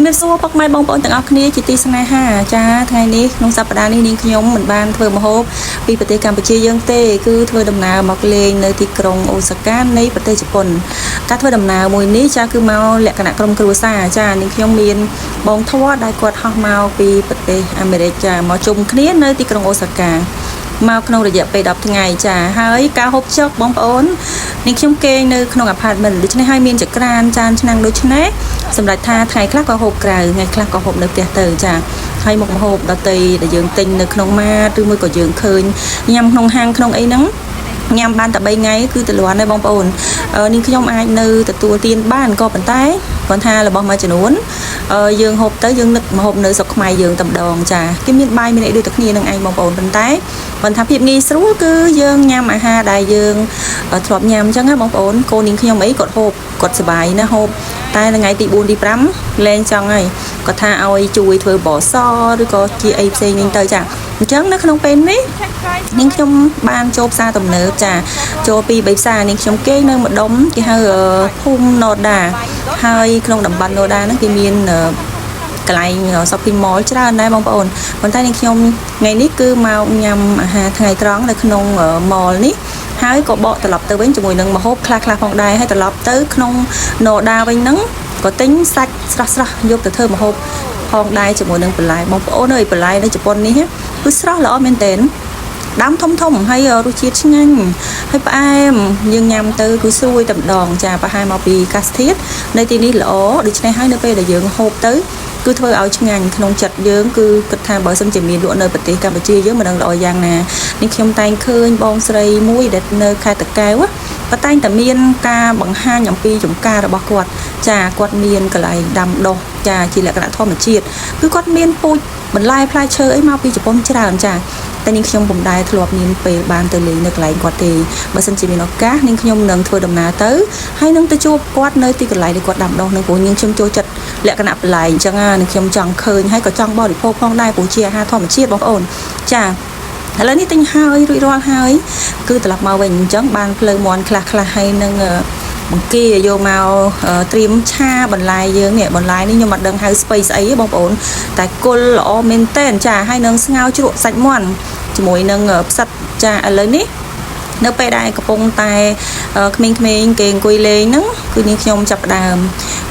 ជំរាបសួរពុកម៉ែបងប្អូនទាំងអស់គ្នាជាទីស្នេហាចាថ្ងៃនេះក្នុងសប្តាហ៍នេះនាងខ្ញុំមិនបានធ្វើម្ហូបពីប្រទេសកម្ពុជាយើងទេគឺធ្វើដំណើរមកលេងនៅទីក្រុងអូសាកានៃប្រទេសជប៉ុនការធ្វើដំណើរមួយនេះចាគឺមកលក្ខណៈក្រុមគ្រួសារចានាងខ្ញុំមានបងធွာដែលគាត់ហោះមកពីប្រទេសអាមេរិកចាមកជុំគ្នានៅទីក្រុងអូសាកាមកក្នុងរយៈពេល10ថ្ងៃចាហើយការហូបចុកបងប្អូននាងខ្ញុំគេងនៅក្នុង apartment ដូច្នេះហើយមានចក្រានចានឆ្នាំងដូចនេះសម្រាប់ថាថ្ងៃខ្លះក៏ហូបក្រៅថ្ងៃខ្លះក៏ហូបនៅផ្ទះទៅចាហើយមុខម្ហូបដទៃដែលយើងទិញនៅក្នុងម៉ាតឬមួយក៏យើងឃើញញ៉ាំក្នុងហាងក្នុងអីហ្នឹងញ៉ាំបានតែ3ថ្ងៃគឺទលាន់ដែរបងប្អូននាងខ្ញុំអាចនៅទទួលទានបានក៏ប៉ុន្តែគាត់ថារបស់មួយចំនួនយើងហូបទៅយើងនឹកម្ហូបនៅស្រុកខ្មែរយើងតែម្ដងចាគេមានបាយមានអីដូចតែគ្នានឹងឯងបងប្អូនប៉ុន្តែគាត់ថាភាពងាយស្រួលគឺយើងញ៉ាំអាហារដែលយើងធ្លាប់ញ៉ាំអញ្ចឹងណាបងប្អូនកូននាងខ្ញុំអីគាត់ហូបគាត់សប្បាយណាស់ហូបតែថ្ងៃទី4ទី5លែងចង់ហើយគាត់ថាឲ្យជួយធ្វើបសឬក៏ជាអីផ្សេងវិញទៅចាអញ្ចឹងនៅក្នុងពេលនេះនាងខ្ញុំបានចូលផ្សារទំនើបចាចូលពី3ផ្សារនាងខ្ញុំគេងនៅម្ដុំគេហៅភូមិណូដាហើយក្នុងតំបន់ណូដាហ្នឹងគេមានកន្លែង shopping mall ច្រើនដែរបងប្អូនប៉ុន្តែនាងខ្ញុំថ្ងៃនេះគឺមកញ៉ាំអាហារថ្ងៃត្រង់នៅក្នុង mall នេះហើយក៏បកត្រឡប់ទៅវិញជាមួយនឹងម្ហូបខ្លះៗផងដែរហើយត្រឡប់ទៅក្នុងណូដាវិញហ្នឹងក៏ទិញសាច់ស្រស់ៗយកទៅធ្វើម្ហូបផងដែរជាមួយនឹងបន្លែបងប្អូនអើយបន្លែនៅជប៉ុននេះគឺស្រស់ល្អមែនទែនដាំធំហើយរសជាតិឆ្ងាញ់ហើយផ្អែមយើងញ៉ាំទៅគឺស្រួយតែម្ដងចាប្រហែលមកពីកាសធាតុនៅទីនេះល្អដូច្នេះហើយនៅពេលដែលយើងហូបទៅគឺធ្វើឲ្យឆ្ងាញ់ក្នុងចិត្តយើងគឺគិតថាបើសិនជាមានលក់នៅប្រទេសកម្ពុជាយើងមិនដឹងល្អយ៉ាងណានេះខ្ញុំតែងឃើញបងស្រីមួយដែលនៅខេត្តតាកែវគាត់តែងតែមានការបង្ហាញអំពីចំការរបស់គាត់ចាគាត់មានកន្លែងដាំដុះចាជាលក្ខណៈធម្មជាតិគឺគាត់មានពូជបន្លែផ្លែឈើអីមកពីជប៉ុនច្រើនចាតែនាងខ្ញុំពុំដែរធ្លាប់មានពេលបានទៅលេងនៅកន្លែងគាត់ទេបើសិនជាមានឱកាសនាងខ្ញុំនឹងធ្វើដំណើរទៅហើយនឹងទៅជួបគាត់នៅទីកន្លែងដែលគាត់ដាំដុះនឹងព្រោះនាងខ្ញុំចូលចិត្តលក្ខណៈបន្លែអញ្ចឹងនាងខ្ញុំចង់ឃើញហើយក៏ចង់បរិភោគផងដែរព្រោះជាអាហារធម្មជាតិបងប្អូនចាឥឡូវនេះទិញហើយរួចរាល់ហើយគឺត្រឡប់មកវិញអញ្ចឹងបានភ្លៅមន់ខ្លះហើយនឹងបង្គាយកមកត្រៀមឆាបន្លែយើងនេះបន្លែនេះខ្ញុំអត់ដឹងហៅស្ពៃស្អីទេបងប្អូនតែគុលល្អមែនតែនចាហើយនឹងស្ងោរជ្រក់សាច់មាន់ជាមួយនឹងផ្សិតចាឥឡូវនេះនៅពេលដែលកំពុងតែក្មេងៗគេអង្គុយលេងហ្នឹងគឺនាងខ្ញុំចាប់ផ្ដើម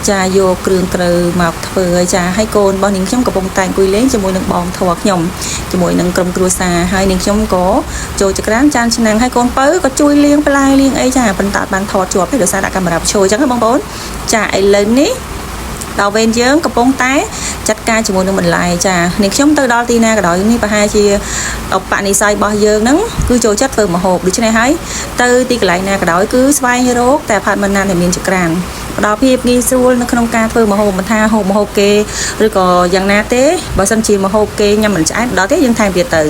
ចាយកគ្រឿងក្រូវមកធ្វើហើយចាហើយកូនរបស់នាងខ្ញុំកំពុងតែអង្គុយលេងជាមួយនឹងបងធွာខ្ញុំជាមួយនឹងក្រុមគ្រួសារហើយនាងខ្ញុំក៏ចូលចក្រានចានឆ្នាំងហើយកូនពៅក៏ជួយលាងបន្លែលាងអីចាប៉ុន្តែបានថតជាប់ទេដោយសារដាក់កាមេរ៉ាបញ្ចូលអញ្ចឹងបងប្អូនចាឥឡូវនេះដល់វេនយើងកំពុងតែចាត់ការជាមួយនឹងបន្លែចានាងខ្ញុំទៅដល់ទីណាក៏ដោយនេះប្រហែលជាបនិស័យរបស់យើងហ្នឹងគឺចូលចិត្តធ្វើម្ហូបដូច្នេះហើយទៅទីកន្លែងណាក៏ដោយគឺស្វែងរកតែផាត់មិនណាដែលមានចក្រានផ្ដល់ភាពងាយស្រួលនៅក្នុងការធ្វើម្ហូបមិនថាហូបម្ហូបគេឬក៏យ៉ាងណាទេបើសិនជាម្ហូបគេញ៉ាំមិនឆ្អែតដល់ទេយើងថែមទៀតទៅ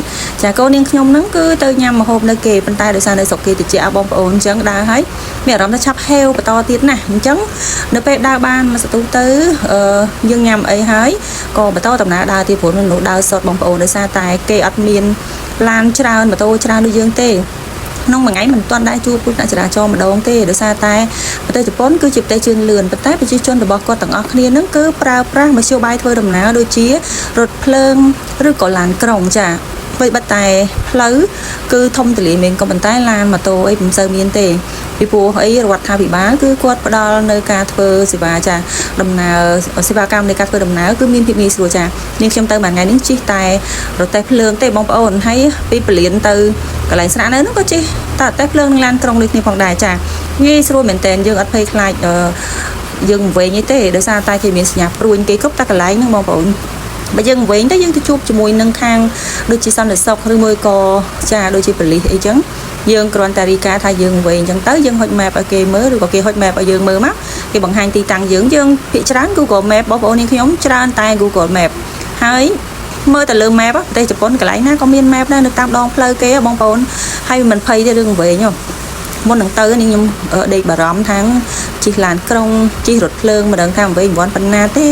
ចាកូននាងខ្ញុំហ្នឹងគឺទៅញ៉ាំម្ហូបនៅគេប៉ុន្តែដោយសារនៅស្រុកគេតិចបងប្អូនអញ្ចឹងដើរហើយមានអារម្មណ៍ថាឆាប់ហេវបន្តទៀតណាអញ្ចឹងនៅពេលដើរបានមួយសន្ទុះទៅយើងញ៉ាំអីហើយក៏បន្តដំណើរដើរទៀតព្រោះនោះដើរសុតបងប្អូនដោយសារតែគេអត់មានឡានច្រើនម៉ូតូច្រើនដូចយើងទេក្នុងមួយថ្ងៃមិនទាន់ដែរជួបពួកអ្នកចរាចរណ៍ម្ដងទេដោយសារតែប្រទេសជប៉ុនគឺជាប្រទេសជឿនលឿនប៉ុន្តែប្រជាជនរបស់គាត់ទាំងអស់គ្នានឹងគឺប្រើប្រាស់មធ្យោបាយធ្វើដំណើរដូចជារថភ្លើងឬក៏ឡានក្រុងចាបីបាត់តែផ្លូវគឺធំទូលាយមែនក៏ប៉ុន្តែឡានម៉ូតូអីមិនសូវមានទេពីព្រោះអីរដ្ឋាភិបាលគឺគាត់ផ្ដល់នៅការធ្វើសេវាចាដំណើរសេវាកម្មនៃការធ្វើដំណើរគឺមានភាពងាយស្រួលចានាងខ្ញុំទៅមួយថ្ងៃនេះជិះតែរទេះភ្លើងទេបងប្អូនហើយពីពលានទៅកន្លែងស្នាក់នៅនោះក៏ជិះតែរទេះភ្លើងនឹងឡានក្រុងដូចគ្នាផងដែរចាងាយស្រួលមែនតើយើងអត់ភ័យខ្លាចយើងវែងទេដោយសារតែគេមានសញ្ញាព្រួយគេគ្រប់តែកន្លែងហ្នឹងបងប្អូនបើយើងវិញទៅយើងទៅជួបជាមួយនឹងខាងដូចជាសន្តិសុខឬមួយក៏ចាដូចជាប៉ូលីសអីចឹងយើងគ្រាន់តែរីកាថាយើងវិញអញ្ចឹងទៅយើងហុច map ឲ្យគេមើលឬក៏គេហុច map ឲ្យយើងមើលមកគេបង្ហាញទីតាំងយើងភាគច្រើន Google Map បងប្អូននាងខ្ញុំច្រើនតែ Google Map ហើយមើលទៅលើ map ប្រទេសជប៉ុនកន្លែងណាក៏មាន map ដែរនៅតាមដងផ្លូវគេបងប្អូនហើយមិនភ័យទេរឿងវិញមុននឹងទៅនេះខ្ញុំដេកបារម្ភថាជិះឡានក្រុងជិះរថភ្លើងមិនដឹងថាវិញប៉ុណ្ណាទេ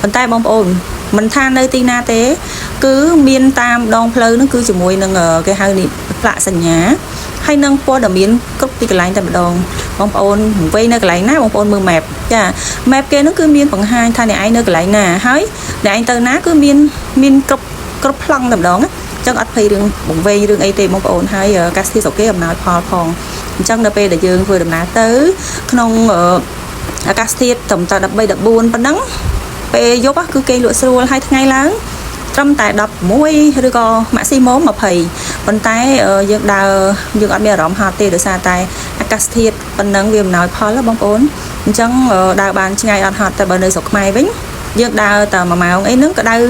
ប៉ុន្តែបងប្អូន mình than nơi tin na tế cứ miên tam đong phơi nó cứ chỉ mùi nâng cái hai nị lạ sành nhá hay nâng po đầm miên cốc đi cái lạnh tại đòn bông ôn vây nơi cái lạnh ná bông ôn mưa mẹp cha mẹp kia nó cứ miên bằng hai than này ai nơi cái lạnh nè hái để anh tơ ná cứ miên cốc cốc lăng tầm đòn á chắc ắt phi đường bụng vây đường ấy tìm bông ôn hay các thi sọc kế ẩm nào phò phòn chắc đập để dương vừa đầm ná tới không các thi tầm ta đập bay đập buôn bắn nắng về dốc á cứ cây lụa sưu hai ngày lớn trong tại đập mũi rồi có mã xi mố mà phì bên tay dương đào dương ở bề rộng hạt tiền được xa tay acastia bên nắng viêm nói phó là bông ốn chẳng đào bàn ngày ăn hạt tại bên nơi sọc mai vĩnh dương đào tờ mà màu ấy nướng cả đau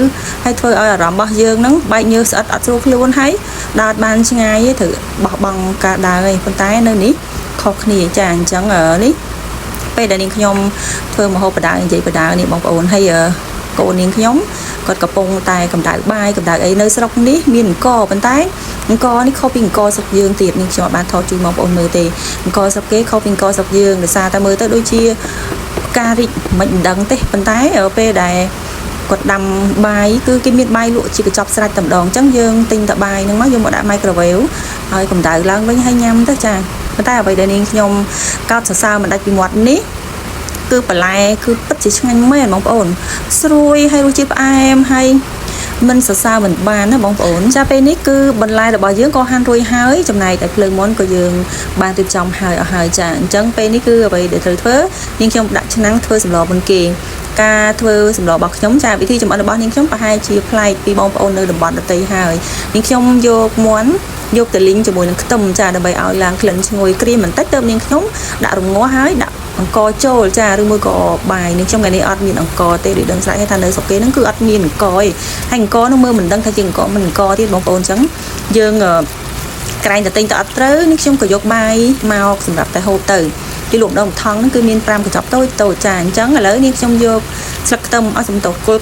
hay thôi ở rộng bao dương nắng bay như sợ ở xuống luôn thấy đào bàn ngày thử bỏ bằng cả đào này bên tay nơi ní khó khăn chàng chẳng ở ní bây giờ nên nhom thôi mà hộp đào như vậy đào này bông ổn hay cô nên nhóm còn cặp bông tay cầm đại bay cầm đại ấy nơi sọc ní miền co bên tay co ní không pin co sọc dương tiệt nên cho bạn thọ chui mong ổn mưa tề co sọc kế không pin co sọc dương để xa ta mới tới đôi chia cà rị mình đắng tê bên tay ở pe đài cột đầm bài cứ cái miền bay lụa chỉ phải chọc sạch tầm đòn trắng dương tinh tập bài nhưng mà dùng một đại mai cờ véo rồi cầm đại lang với hai nhâm tất chàng bên tay ở vậy để nên nhom cao sao mình đã bị ngoặt ní cứ phải lại cứ bất chỉ nhanh mấy bóng ổn rồi hay đôi chip em hay mình sợ sao mình bàn nó bóng ổn cha pe nick cứ bên lại là bao dưỡng con han rồi hái trong này tại lời món của giường bàn từ trong hơi ở hơi chàng chân pe nick cứ vậy để thời thớ nhưng trong đặt năng thơ sầm lò bên kia ca thơ sầm lò bọc chống cha vị thi trong ăn bao nhưng chống cả hai chia play vì bóng ổn nơi đồng bọn được tây hơi nhưng trong vô món vô từ lính cho mùi tầm trà để bày áo làng lần ngồi kia mình tách tôm nhưng nhóm đã đồng ngó hái đã co trâu trà rồi môi cỏ bài nhưng trong ngày này ăn miền ăn co tê để đơn giản hay thành nơi sọc kế nó cứ ăn miền coi hành co nó mơ mình đang thay chừng có mình co thì bóng ôn trắng dương cái này tên tọt tới nhưng trong cái dọc bài màu sầm đập tại hồ tử cái luộc đồng thắng nó cứ miền pram cái chọc tôi trà trắng là lớn nhưng trong vô sặc tâm ở trong tổ cô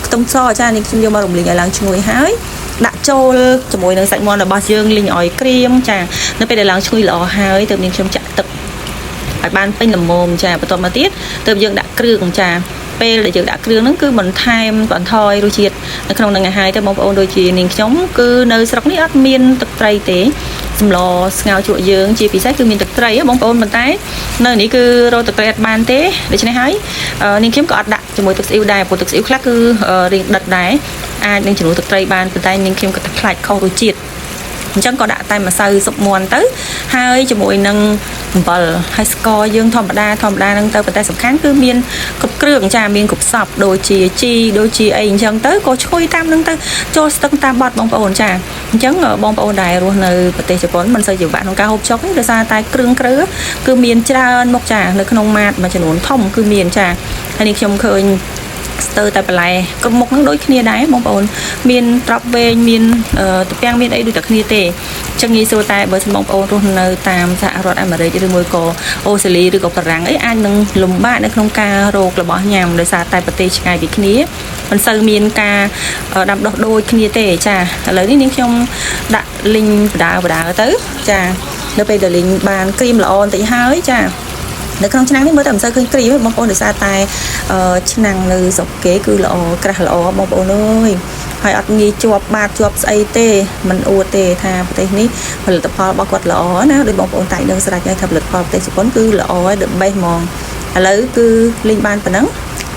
tâm so cha nên trong vô mà đồng liền ở làng chui hái đã cho mùi nó sạch mòn là bao dương linh ỏi cream trà nó phải để làng chui lò hái từ miền trong chợ tập phải ban pin làm mồm trà và toàn mà tiết từ dương đã cưa cùng trà pe để dương đã cưa nó cứ mình tham còn thôi đôi chiết nó không là ngày hai tới một ôn đôi chiết nên chống cứ nơi sọc ní ắt miên tập tây tế xâm lò ngao chuột dương chi phí sách cứ miên tập tây á bóng ôn mình tái nơi ní cứ rồi tập tây ban tế để cho nó hái nên kiếm có đặt cho mỗi tập yêu đài của tập yêu khác cứ riêng đặt đáy ai nên chỉ tập tây ban từ tay nên kiếm có tập lại không đôi chiết chẳng có đã tay mà sao sụp muôn tới hai cho mỗi nâng bờ hay score dương thom đa nâng tới tay sập kháng cứ miên cục cường trà miên cục sập đôi chi ấy chẳng tới có chui tam nâng tới cho tăng tam bọt bông ổn trà chẳng ở bông ổn đài luôn nơi bờ tây Japan mình xây dựng bạn không cao hộp chóc để ra tay cường cứ miên trà mộc trà nơi không mát mà chỉ muốn thông cứ miên trà hay đi trong khơi từ tại lại có một nước đối kia đáy bông ổn miền trọc về miền tập trang miền ấy được kia tệ trong nghi sâu tai bởi bông ổn luôn nơi tam xã rót ăn mà đây cho môi cổ ô xử lý được có rằng ấy anh nâng lùm bạn để không ca rô là bỏ nhầm để xa tại bờ tây ngày bị kia còn sơ miền ca đập đôi kia tệ trà lấy những trong đã linh đá tới trà nó bây giờ linh bàn cream là on tại hai trà nếu không năng thì mới tầm sơ khơi cream bông ổn để xa tai năng nơi dọc kế cứ lọ cả lọ bông ổn ơi hay ở nghi chuột bạc chuột say tê mình u tê tha tê ní phải tập phò bao quạt lọ nó để bông ổn tại đơn sạch ngay thập lực phò tê chỉ quấn cứ lọ được bay mòn lấy cứ linh ban phần nắng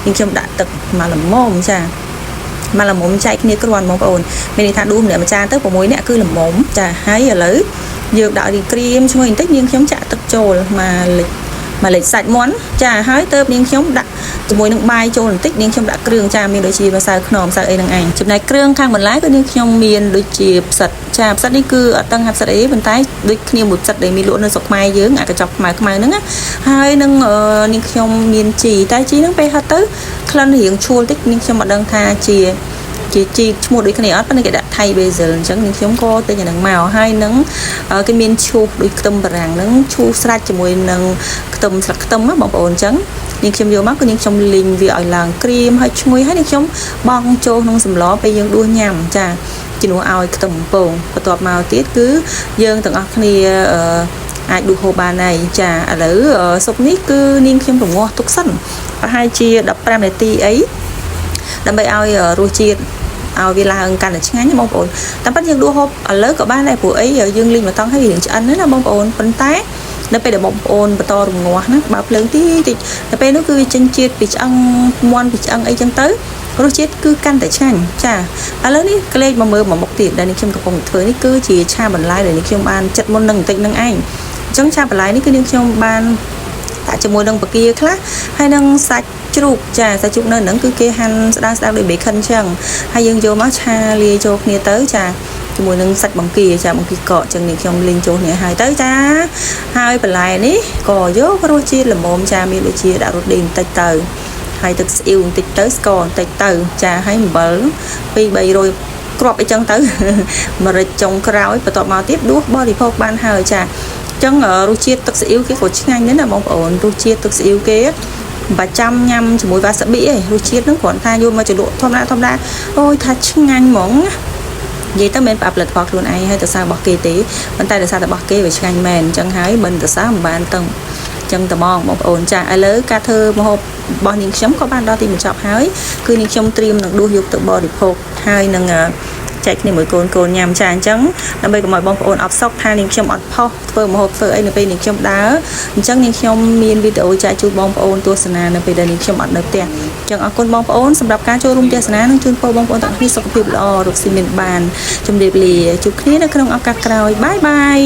nhưng trong đã tập mà làm mồm trà mà là mồm chạy kia cái đoàn bông ổn mình thà đun để mà cha tới của muối nè cứ làm mồm trà hay ở lấy dược đạo thì cream cho mình tất nhiên chống chạ tập trồi mà lịch sạch món trà hái tớp nhưng chống đặt mùi nước bay cho tích nhưng trong đã kêu trà miền đôi chi và sao nòm sao ấy đằng ảnh chụp này kêu khang mình lái có nhưng trong miền đôi chi sạch trà sạch đi cư ở tăng hạt sạch ấy bên tay đôi khi một sạch để mi lụa nó sọc mai dưới ngã cái chọc mai nữa hai nâng nhưng trong miền chỉ tay chi nó bay hạt tứ khăn hiện chua tích nhưng trong mặt đằng tha chỉ một đôi cái này ớt cái đã thay bây giờ chẳng những giống có tên nhà nắng màu hai nắng cái miền chu đôi tâm và ràng nắng chu sạch cho mùi nắng tâm sạch tâm á bỏng ổn trắng nhưng trong vô mắt có những trong linh vì ở làng cream hay chui hay những trong bong trâu nông sầm ló bây giờ đua nhầm trà chỉ nuôi ao tầm bồn và tọt màu tiết cứ dương tầng ốc này ai đu hồ bà này trà ở sốc nít cứ niên trong đồng ngô tục sẵn và hai chia đập ram này ti ấy ដើម្បីឲ្យរសជាតិឲ្យវាឡើងកាន់តែឆ្ងាញ់បងប្អូនតែប៉ិនយើងដួសហូបឥឡូវក៏បានដែរព្រោះអីយើងលីងមកតង់ឲ្យវាឆ្អិនណាបងប្អូនប៉ុន្តែនៅពេលដែលបងប្អូនបន្តរងាស់ណាបើភ្លើងតិចដល់ពេលនោះគឺវាចេញជាតិពីឆ្អឹងមាន់ពីឆ្អឹងអីចឹងទៅរសជាតិគឺកាន់តែឆ្ងាញ់ចាឥឡូវនេះក្លែកមកមើលមកមុខទៀតដែលនេះខ្ញុំកំពុងធ្វើនេះគឺជាឆាបន្លែដែលនេះខ្ញុំបានចិត្តមុននឹងបន្តិចនឹងឯងអញ្ចឹងឆាបន្លែនេះគឺនាងខ្ញុំបានដាក់ជាមួយនឹងបកាខ្លះហើយនឹងសាច់ជ្រូកចាសាច់ជ្រូកនៅហ្នឹងគឺគេហាន់ស្ដើងដូច bacon អញ្ចឹងហើយយើងយកមកឆាលាយចូលគ្នាទៅចាជាមួយនឹងសាច់បង្គាចាបង្គាកកចឹងនេះខ្ញុំលេងចូលគ្នាហើយទៅចាហើយបន្លែនេះក៏យករសជាតិល្មមចាមានដូចជាដាក់រសដេងបន្តិចទៅហើយទឹកស្អ៊ីវបន្តិចទៅស្ករបន្តិចទៅចាហើយអំបិល2-300គ្រាប់អីចឹងទៅម្រេចចុងក្រោយបន្ទាប់មកទៀតដួសបរិភោគបានហើយចាចឹងរសជាតិទឹកស្អ៊ីវគេក៏ឆ្ងាញ់ដែរណាបងប្អូនរសជាតិទឹកស្អ៊ីវគេបាច់ចាំញ៉ាំជាមួយវ៉ាសាប៊ីឯងរសជាតិហ្នឹងគ្រាន់តែយកមកជ្រលក់ធម្មតាអូយថាឆ្ងាញ់ហ្មងណានិយាយទៅមិនផ្អាប់ផលិតផលខ្លួនឯងហើយទៅសាររបស់គេទេប៉ុន្តែដោយសារតែរបស់គេវាឆ្ងាញ់មែនអញ្ចឹងហើយមិនទៅសារមិនបានទៅចឹងតបងបងប្អូនចាឥឡូវការធ្វើម្ហូបរបស់នាងខ្ញុំក៏បានដល់ទីបញ្ចប់ហើយគឺនាងខ្ញុំត្រៀមនឹងដួសយកទៅបរិភោគហើយនឹងចែកគ្នាមួយកូនញ៉ាំចាអញ្ចឹងដើម្បីកុំឲ្យបងប្អូនអត់សោកថានាងខ្ញុំអត់ផុសធ្វើម្ហូបធ្វើអីនៅពេលនាងខ្ញុំដើរអញ្ចឹងនាងខ្ញុំមានវីដេអូចែកជូនបងប្អូនទស្សនានៅពេលដែលនាងខ្ញុំអត់នៅផ្ទះអញ្ចឹងអរគុណបងប្អូនសម្រាប់ការចូលរួមទស្សនានិងជូនពរបងប្អូនទាំងគ្នាសុខភាពល្អរកស៊ីមានបានជម្រាបលាជួបគ្នានៅក្នុងឱកាសក្រោយបាយបាយ